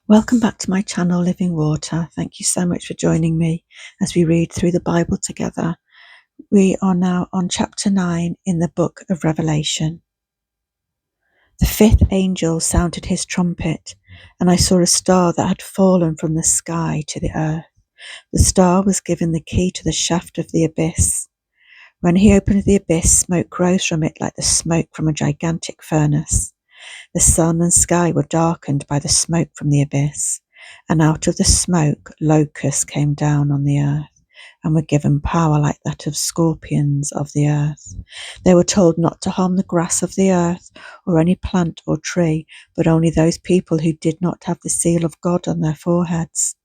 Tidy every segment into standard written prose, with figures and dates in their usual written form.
Welcome back to my channel, Living Water. Thank you so much for joining me as we read through the Bible together. We are now on chapter 9 in the book of Revelation. The fifth angel sounded his trumpet, and I saw a star that had fallen from the sky to the earth. The star was given the key to the shaft of the abyss. When he opened the abyss, smoke rose from it like the smoke from a gigantic furnace. The sun and sky were darkened by the smoke from the abyss, and out of the smoke locusts came down on the earth, and were given power like that of scorpions of the earth. They were told not to harm the grass of the earth, or any plant or tree, but only those people who did not have the seal of God on their foreheads.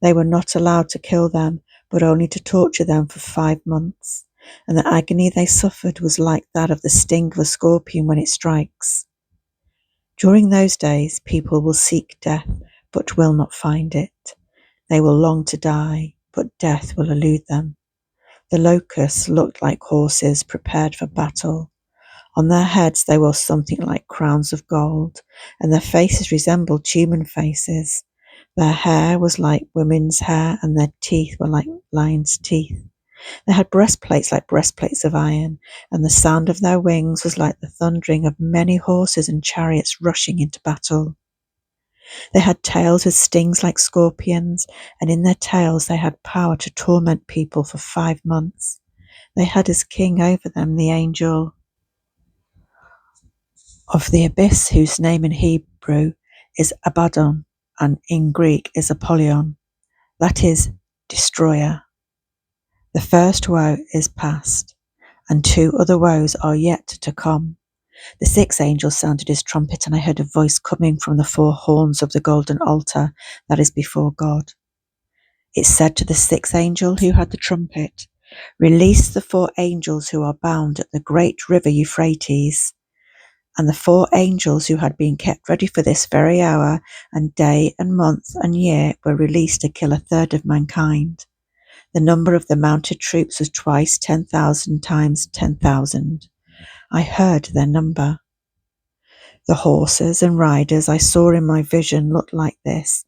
They were not allowed to kill them, but only to torture them for 5 months, and the agony they suffered was like that of the sting of a scorpion when it strikes. During those days, people will seek death, but will not find it. They will long to die, but death will elude them. The locusts looked like horses prepared for battle. On their heads they wore something like crowns of gold, and their faces resembled human faces. Their hair was like women's hair, and their teeth were like lions' teeth. They had breastplates like breastplates of iron, and the sound of their wings was like the thundering of many horses and chariots rushing into battle. They had tails with stings like scorpions, and in their tails they had power to torment people for 5 months. They had as king over them the angel of the abyss, whose name in Hebrew is Abaddon, and in Greek is Apollyon, that is, destroyer. The first woe is past, and 2 other woes are yet to come. The sixth angel sounded his trumpet, and I heard a voice coming from the 4 horns of the golden altar that is before God. It said to the sixth angel who had the trumpet, "Release the 4 angels who are bound at the great river Euphrates." And the 4 angels who had been kept ready for this very hour, and day and month and year, were released to kill 1/3 of mankind. The number of the mounted troops was twice 10,000 times 10,000. I heard their number. The horses and riders I saw in my vision looked like this.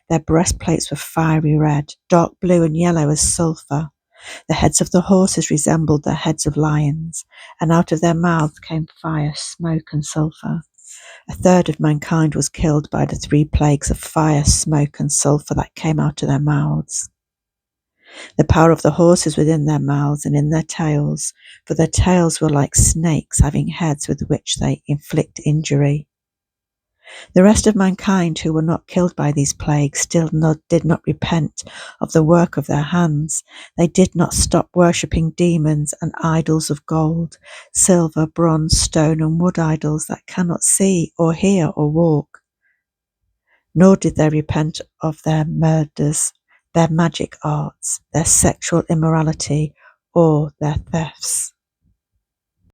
Their breastplates were fiery red, dark blue and yellow as sulphur. The heads of the horses resembled the heads of lions, and out of their mouths came fire, smoke, and sulphur. 1/3 of mankind was killed by the 3 plagues of fire, smoke, and sulphur that came out of their mouths. The power of the horses was in their mouths and in their tails, for their tails were like snakes having heads with which they inflict injury. The rest of mankind who were not killed by these plagues did not repent of the work of their hands. They did not stop worshipping demons and idols of gold, silver, bronze, stone, and wood idols that cannot see or hear or walk. Nor did they repent of their murders, their magic arts, their sexual immorality, or their thefts.